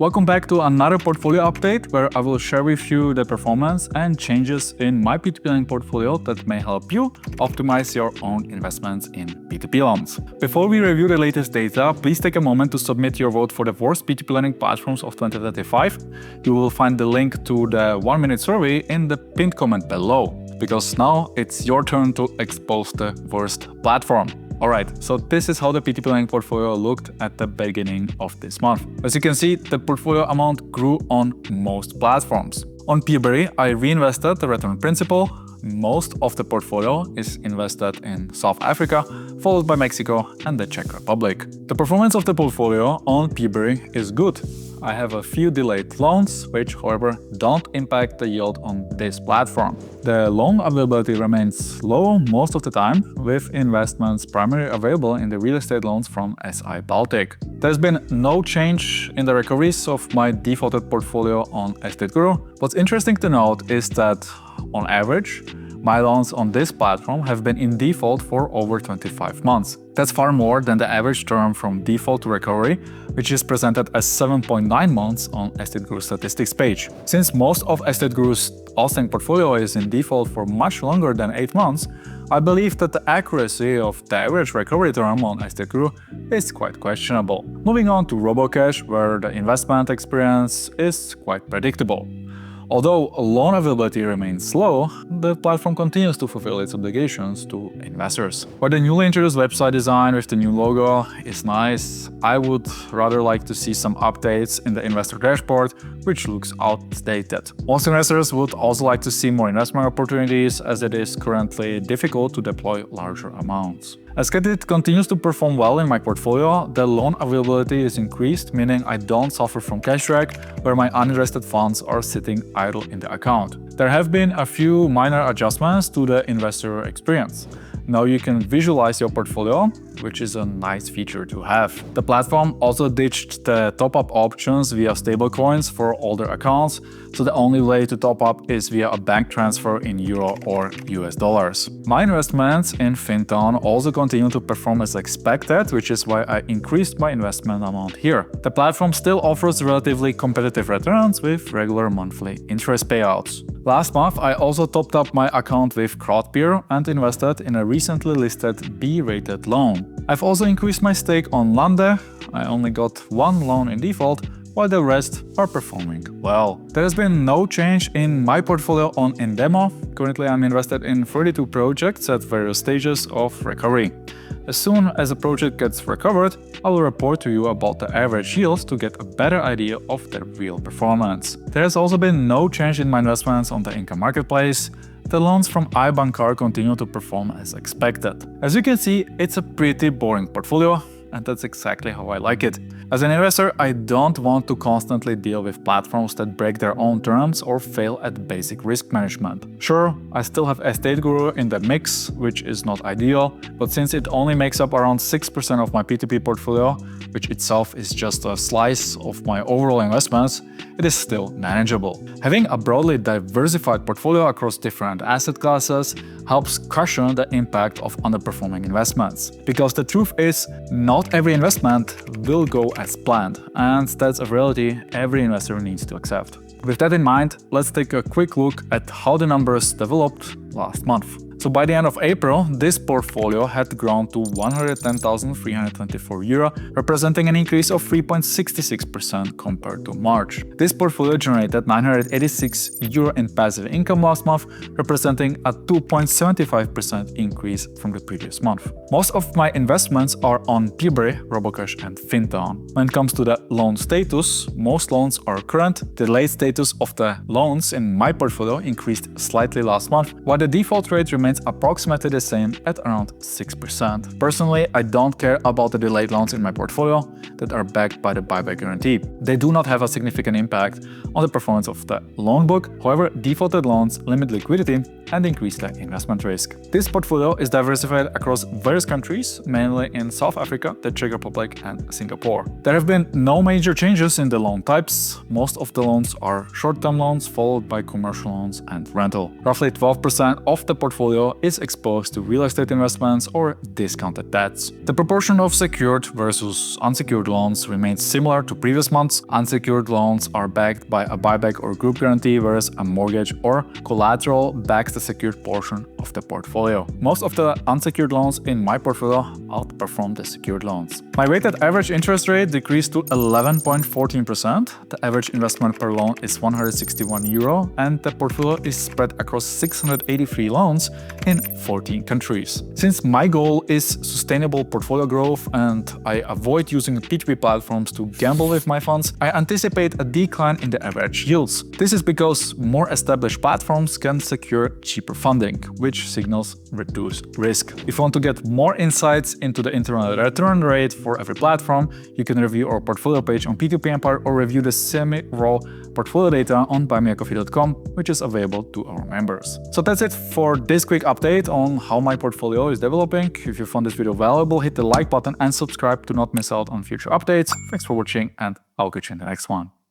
Welcome back to another portfolio update where I will share with you the performance and changes in my P2P lending portfolio that may help you optimize your own investments in P2P loans. Before we review the latest data, please take a moment to submit your vote for the worst P2P lending platforms of 2025. You will find the link to the 1-minute survey in the pinned comment below, because now it's your turn to expose the worst platform. Alright, so this is how the P2P lending portfolio looked at the beginning of this month. As you can see, the portfolio amount grew on most platforms. On PeerBerry, I reinvested the return principal. Most of the portfolio is invested in South Africa, followed by Mexico and the Czech Republic. The performance of the portfolio on PeerBerry is good. I have a few delayed loans, which however don't impact the yield on this platform. The loan availability remains low most of the time, with investments primarily available in the real estate loans from SI Baltic. There's been no change in the recoveries of my defaulted portfolio on EstateGuru. What's interesting to note is that, on average, my loans on this platform have been in default for over 25 months. That's far more than the average term from default to recovery, which is presented as 7.9 months on EstateGuru statistics page. Since most of EstateGuru's outstanding portfolio is in default for much longer than 8 months, I believe that the accuracy of the average recovery term on EstateGuru is quite questionable. Moving on to Robocash, where the investment experience is quite predictable. Although loan availability remains slow, the platform continues to fulfill its obligations to investors. While the newly introduced website design with the new logo is nice, I would rather like to see some updates in the investor dashboard, which looks outdated. Most investors would also like to see more investment opportunities, as it is currently difficult to deploy larger amounts. As credit continues to perform well in my portfolio, the loan availability is increased, meaning I don't suffer from cash drag, where my uninvested funds are sitting idle in the account. There have been a few minor adjustments to the investor experience. Now you can visualize your portfolio, which is a nice feature to have. The platform also ditched the top-up options via stablecoins for older accounts, so the only way to top up is via a bank transfer in Euro or US dollars. My investments in Fintown also continue to perform as expected, which is why I increased my investment amount here. The platform still offers relatively competitive returns with regular monthly interest payouts. Last month, I also topped up my account with CrowdPeer and invested in a recently listed B-rated loan. I've also increased my stake on Lande. I only got one loan in default, while the rest are performing well. There has been no change in my portfolio on Indemo. Currently, I'm invested in 32 projects at various stages of recovery. As soon as a project gets recovered, I will report to you about the average yields to get a better idea of their real performance. There has also been no change in my investments on the income marketplace. The loans from iBankar continue to perform as expected. As you can see, it's a pretty boring portfolio, and that's exactly how I like it. As an investor, I don't want to constantly deal with platforms that break their own terms or fail at basic risk management. Sure, I still have EstateGuru in the mix, which is not ideal, but since it only makes up around 6% of my P2P portfolio, which itself is just a slice of my overall investments, it is still manageable. Having a broadly diversified portfolio across different asset classes helps cushion the impact of underperforming investments. Because the truth is, not every investment will go as planned, and that's a reality every investor needs to accept. With that in mind, let's take a quick look at how the numbers developed last month. So by the end of April, this portfolio had grown to €110,324, representing an increase of 3.66% compared to March. This portfolio generated €986 in passive income last month, representing a 2.75% increase from the previous month. Most of my investments are on PeerBerry, Robocash and Fintown. When it comes to the loan status, most loans are current. The late status of the loans in my portfolio increased slightly last month, while the default rate remains approximately the same at around 6%. Personally, I don't care about the delayed loans in my portfolio that are backed by the buyback guarantee. They do not have a significant impact on the performance of the loan book. However, defaulted loans limit liquidity and increase the investment risk. This portfolio is diversified across various countries, mainly in South Africa, the Czech Republic and Singapore. There have been no major changes in the loan types. Most of the loans are short-term loans, followed by commercial loans and rental. Roughly 12% of the portfolio portfolio is exposed to real estate investments or discounted debts. The proportion of secured versus unsecured loans remains similar to previous months. Unsecured loans are backed by a buyback or group guarantee, whereas a mortgage or collateral backs the secured portion of the portfolio. Most of the unsecured loans in my portfolio outperform the secured loans. My weighted average interest rate decreased to 11.14%. The average investment per loan is €161, and the portfolio is spread across 683 loans in 14 countries. Since my goal is sustainable portfolio growth and I avoid using P2P platforms to gamble with my funds, I anticipate a decline in the average yields. This is because more established platforms can secure cheaper funding, which signals reduced risk. If you want to get more insights into the internal return rate for every platform, you can review our portfolio page on P2P Empire or review the semi-raw portfolio data on buymeacoffee.com, which is available to our members. So that's it for this quick update on how my portfolio is developing. If you found this video valuable, hit the like button and subscribe to not miss out on future updates. Thanks for watching, and I'll catch you in the next one.